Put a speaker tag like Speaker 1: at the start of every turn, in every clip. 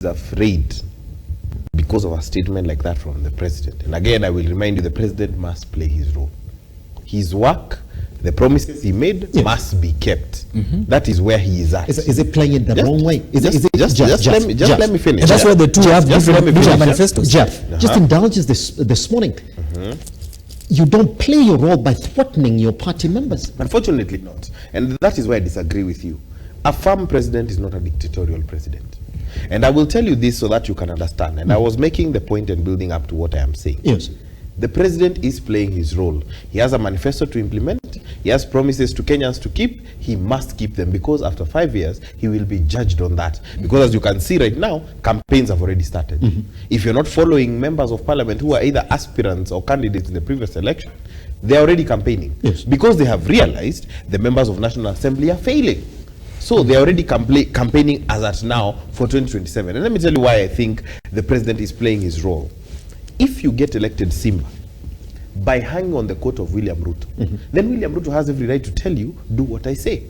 Speaker 1: afraid because of a statement like that from the president. And again, I will remind you, the president must play his role. His work, the promises he made, must be kept. That is where he is at.
Speaker 2: Is it playing it the wrong way?
Speaker 1: Let me finish.
Speaker 3: And that's why the two have different manifestos.
Speaker 2: Jeff, just indulge us this morning. You don't play your role by threatening your party members.
Speaker 1: Unfortunately not. And that is why I disagree with you. A firm president is not a dictatorial president. And I will tell you this so that you can understand. And I was making the point and building up to what I am saying.
Speaker 2: Yes.
Speaker 1: The president is playing his role. He has a manifesto to implement. He has promises to Kenyans to keep. He must keep them, because after 5 years, he will be judged on that. Because as you can see right now, campaigns have already started. If you're not following members of parliament who are either aspirants or candidates in the previous election, they're already campaigning.
Speaker 2: Yes.
Speaker 1: Because they have realized the members of National Assembly are failing. So they're already campaigning as at now for 2027. And let me tell you why I think the president is playing his role. If you get elected, Simba, by hanging on the coat of William Ruto, then William Ruto has every right to tell you, do what I say.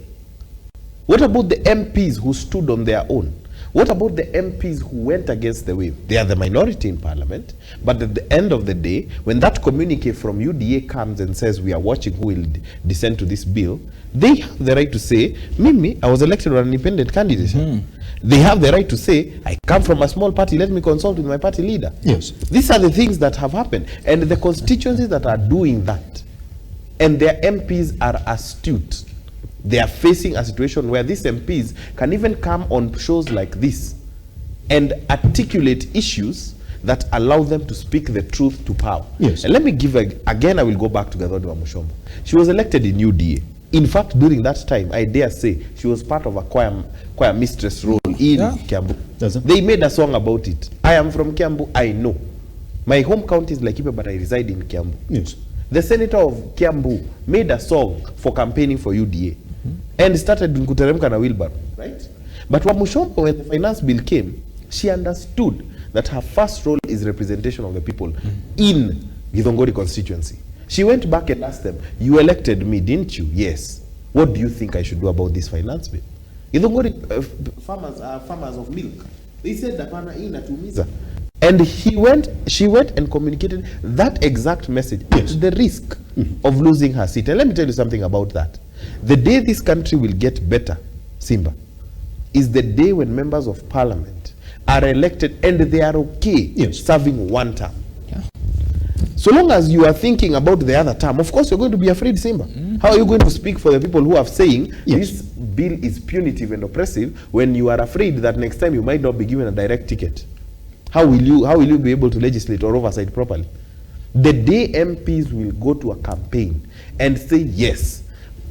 Speaker 1: What about the MPs who stood on their own? What about the MPs who went against the wave? They are the minority in parliament, but at the end of the day, when that communique from UDA comes and says we are watching who will dissent to this bill, they have the right to say, Mimi, I was elected on an independent candidate. They have the right to say, I come from a small party, let me consult with my party leader.
Speaker 2: Yes.
Speaker 1: These are the things that have happened. And the constituencies that are doing that, and their MPs are astute, they are facing a situation where these MPs can even come on shows like this and articulate issues that allow them to speak the truth to power.
Speaker 2: Yes.
Speaker 1: And let me give, again, I will go back to Gathoni Mushomba. She was elected in UDA. In fact, during that time, I dare say, she was part of a choir mistress role in Kiambu. They made a song about it. I am from Kiambu, I know. My home county is Laikipia, but I reside in Kiambu.
Speaker 2: Yes.
Speaker 1: The senator of Kiambu made a song for campaigning for UDA and started in Kuteremka na wheelbarrow, right? But Wamushomba, when the finance bill came, she understood that her first role is representation of the people in Githongori constituency. She went back and asked them, you elected me, didn't you? Yes. What do you think I should do about this finance bill? Githongori farmers are farmers of milk. They said, Dapana inatumiza. And she went and communicated that exact message at the risk of losing her seat. And let me tell you something about that. The day this country will get better, Simba, is the day when members of parliament are elected and they are okay serving one term. So long as you are thinking about the other term, of course you're going to be afraid, Simba. How are you going to speak for the people who are saying this bill is punitive and oppressive when you are afraid that next time you might not be given a direct ticket? How will you be able to legislate or oversight properly? The day MPs will go to a campaign and say, yes,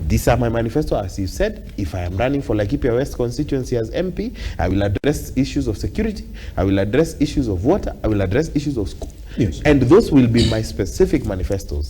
Speaker 1: these are my manifesto, as you said, if I am running for Laikipia West constituency as MP, I will address issues of security, I will address issues of water, I will address issues of school. Yes. And those will be my specific manifesto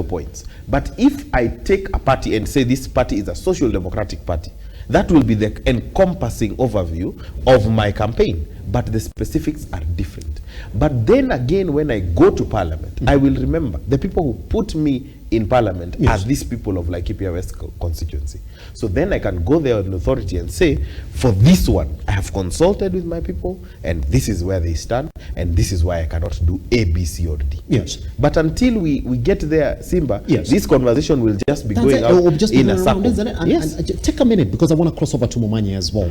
Speaker 1: points. But if I take a party and say this party is a social democratic party, that will be the encompassing overview of my campaign. But the specifics are different. But then again, when I go to parliament, I will remember the people who put me in parliament are these people of Laikipia West constituency. So then I can go there on authority and say, for this one, I have consulted with my people, and this is where they stand, and this is why I cannot do A, B, C, or D.
Speaker 2: Yes.
Speaker 1: But until we get there, Simba, this conversation will just be going out in a circle.
Speaker 2: And take a minute, because I want to cross over to Momanyi as well.